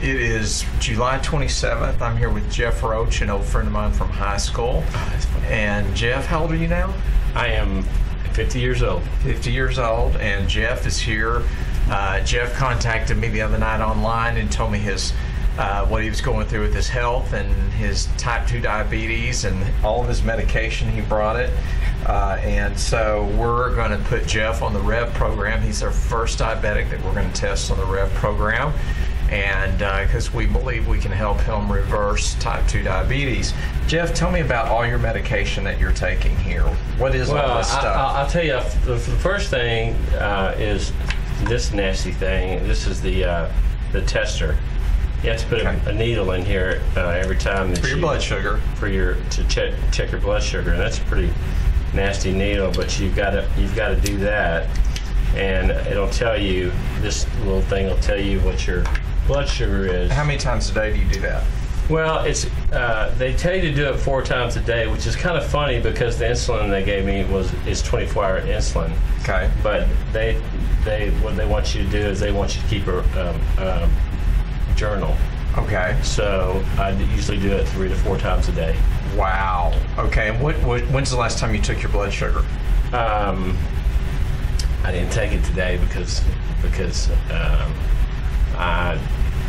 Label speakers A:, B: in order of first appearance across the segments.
A: It is July 27th. I'm here with Jeff Roach, an old friend of mine from high school. And Jeff, how old are you now?
B: I am 50 years old.
A: 50 years old, and Jeff is here. Jeff contacted me the other night online and told me his what he was going through with his health and his type 2 diabetes and all of his medication. He brought it. And so we're going to put Jeff on the REV program. He's our first diabetic that we're going to test on the REV program. And because we believe we can help him reverse type 2 diabetes. Jeff, tell me about all your medication that you're taking here. What is all this stuff?
B: I'll tell you, the first thing is this nasty thing. This is the tester. You have to put a needle in here every time that
A: for your blood sugar.
B: To check your blood sugar, and that's a pretty nasty needle. But you've got to do that, and it'll tell you, this little thing will tell you what your blood sugar is.
A: How many times a day do you do that?
B: Well, it's they tell you to do it 4 times a day, which is kind of funny because the insulin they gave me is 24-hour insulin.
A: Okay.
B: But what they want you to do is they want you to keep a journal.
A: Okay.
B: So I usually do it 3 to 4 times a day.
A: Wow. Okay. And when's the last time you took your blood sugar?
B: I didn't take it today because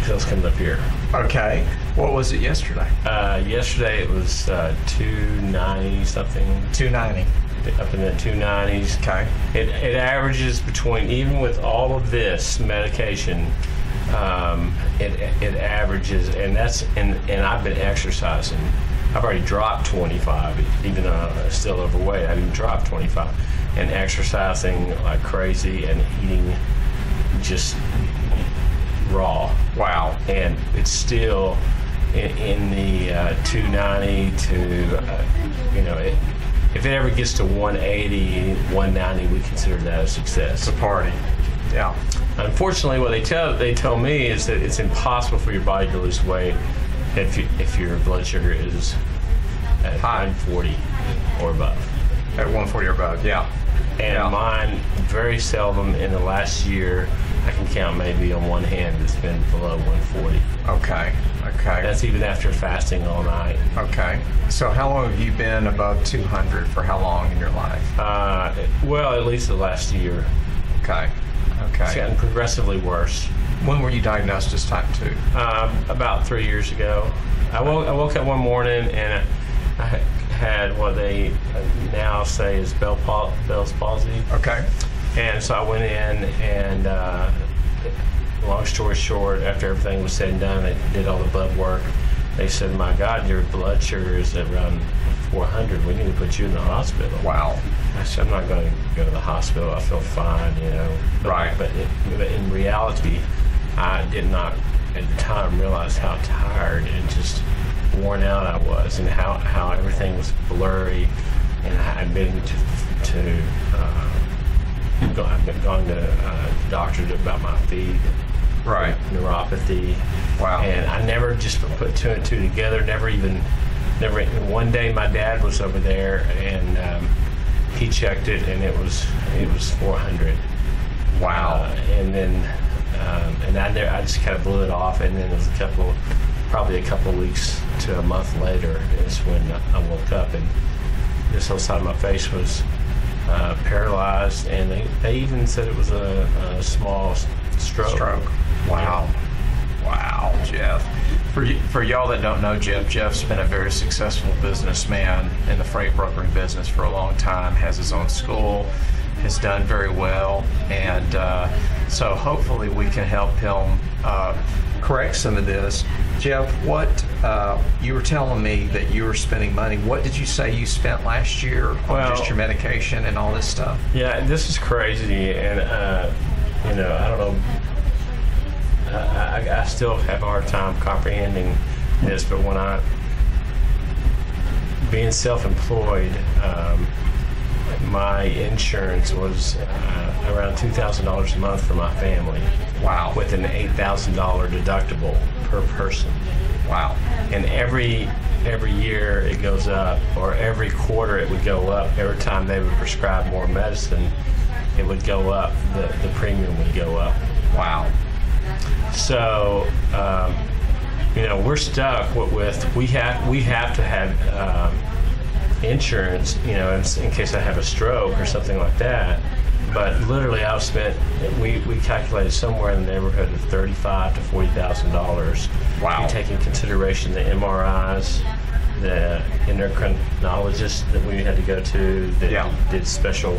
B: pills coming up here.
A: Okay. What was it yesterday?
B: Yesterday it was 290 something.
A: 290.
B: Up in the 290s.
A: Okay.
B: It averages between, even with all of this medication, it averages, and I've been exercising. I've already dropped 25, even though I'm still overweight. I've even dropped 25, and exercising like crazy and eating just raw.
A: Wow.
B: And it's still in the 290 to, if it ever gets to 180, 190, we consider that a success.
A: It's a party. Yeah.
B: Unfortunately, what they tell me is that it's impossible for your body to lose weight if your blood sugar is at 140 or above.
A: At 140 or above, yeah.
B: And mine, very seldom in the last year, I can count maybe on one hand, it's been below 140.
A: Okay.
B: That's even after fasting all night.
A: Okay. So how long have you been above 200? For how long in your life?
B: Well, at least the last year.
A: Okay.
B: It's gotten progressively worse.
A: When were you diagnosed as type 2?
B: About 3 years ago. I woke up one morning and I had what they now say is Bell's palsy.
A: Okay.
B: And so I went in and, long story short, after everything was said and done, they did all the blood work. They said, "My God, your blood sugar is around 400. We need to put you in the hospital."
A: Wow.
B: I said, "I'm not going to go to the hospital. I feel fine,
A: Right.
B: But in reality, I did not at the time realize how tired and just worn out I was, and how everything was blurry. And I'd been I've been going to doctors about my feet.
A: Right.
B: Neuropathy.
A: Wow.
B: And I never just put 2 and 2 together. Never. One day my dad was over there and he checked it and it was 400.
A: Wow.
B: And then I just kind of blew it off. And then it was probably a couple of weeks to a month later is when I woke up, and this whole side of my face was paralyzed, and they even said it was a small stroke.
A: Wow. Wow, Jeff. For y'all that don't know Jeff's been a very successful businessman in the freight brokering business for a long time, has his own school, has done very well, and so hopefully we can help him correct some of this. Jeff, what you were telling me that you were spending money. What did you say you spent last year on just your medication and all this stuff?
B: Yeah, this is crazy, and I don't know. I still have a hard time comprehending this, but when being self-employed, my insurance was around $2,000 a month for my family.
A: Wow.
B: With an $8,000 deductible per person.
A: Wow.
B: And every year it goes up, or every quarter it would go up. Every time they would prescribe more medicine, it would go up. The premium would go up.
A: Wow.
B: So, we're stuck with we have to have insurance, in case I have a stroke or something like that. But literally, I've spent, we calculated somewhere in the neighborhood of $35,000 to $40,000.
A: Wow.
B: You take in consideration the MRIs, the endocrinologist that we had to go to that did special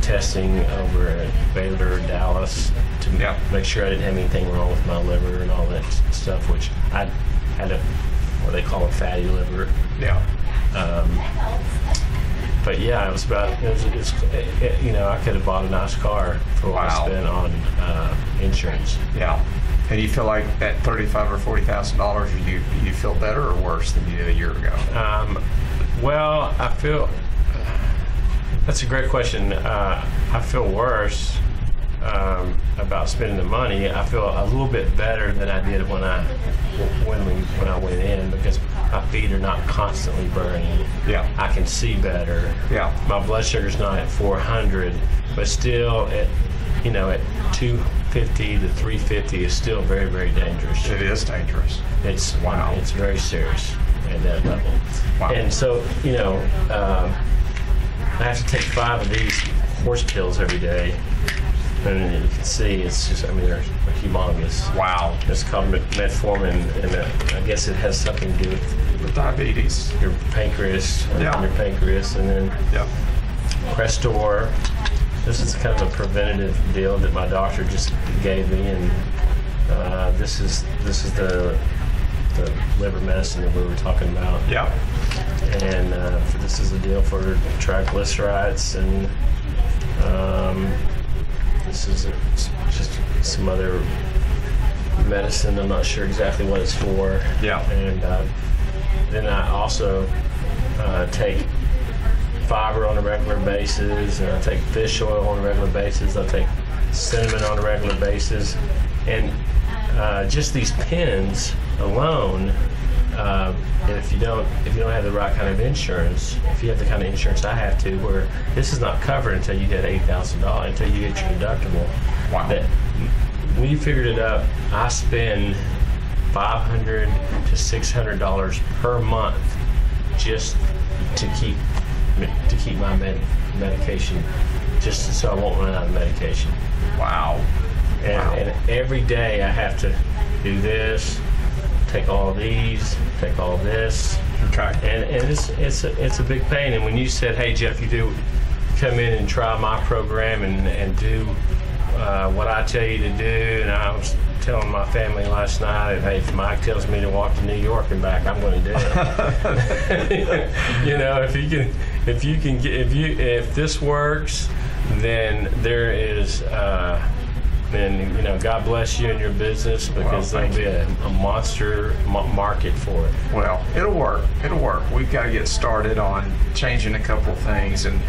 B: testing over at Baylor, Dallas, to make sure I didn't have anything wrong with my liver and all that stuff, which I had what they call a fatty liver.
A: Yeah.
B: But yeah, I could have bought a nice car for what I spent on insurance.
A: Yeah. And you feel like at $35,000 or $40,000, you feel better or worse than you did a year ago?
B: Well, I feel that's a great question. I feel worse about spending the money. I feel a little bit better than I did when I went in, because my feet are not constantly burning.
A: Yeah.
B: I can see better.
A: Yeah.
B: My blood sugar's not at 400, but still at 250 to 350 is still very, very dangerous.
A: It is dangerous.
B: It's It's very serious at that level.
A: Wow.
B: And so I have to take 5 of these horse pills every day. And you can see it's just, they're humongous.
A: Wow.
B: It's called metformin, and I guess it has something to do with
A: diabetes,
B: your pancreas, your pancreas, and then Crestor. This is kind of a preventative deal that my doctor just gave me, and this is the liver medicine that we were talking about.
A: Yeah.
B: And this is a deal for triglycerides, and this is just some other medicine. I'm not sure exactly what it's for.
A: Yeah.
B: And then I also take fiber on a regular basis, and I take fish oil on a regular basis. I take cinnamon on a regular basis, and just these pens alone. If you don't have the right kind of insurance, if you have the kind of insurance I have to, where this is not covered until you get $8,000, until you get your deductible.
A: Wow.
B: That when you figured it up, I spend $500 to $600 per month just to keep my medication, just so I won't run out of medication.
A: Wow.
B: And every day I have to do this, take all these, take all this.
A: Okay.
B: And it's a big pain. And when you said, hey Jeff, you do come in and try my program and do what I tell you to do, and I was telling my family last night, hey, if Mike tells me to walk to New York and back, I'm going to do it. If this works, then there is. And God bless you and your business, because there'll be a monster market for it.
A: Well, it'll work. We've got to get started on changing a couple of things. And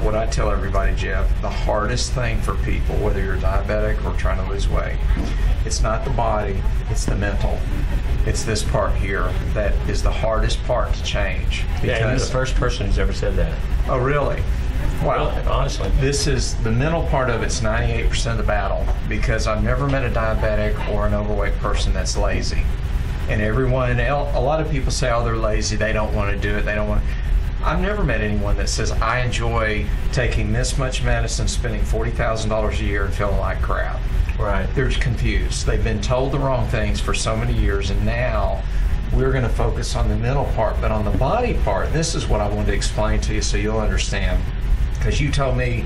A: what I tell everybody, Jeff, the hardest thing for people, whether you're diabetic or trying to lose weight, it's not the body, it's the mental. It's this part here that is the hardest part to change.
B: Yeah, and you're the first person who's ever said that.
A: Oh, really? Wow.
B: Really, honestly.
A: This is the mental part of it's 98% of the battle, because I've never met a diabetic or an overweight person that's lazy. And everyone else, a lot of people say, oh, they're lazy, they don't want to do it, they don't want to. I've never met anyone that says, I enjoy taking this much medicine, spending $40,000 a year and feeling like crap.
B: Right.
A: They're confused. They've been told the wrong things for so many years, and now we're going to focus on the mental part. But on the body part, this is what I wanted to explain to you so you'll understand. Because you told me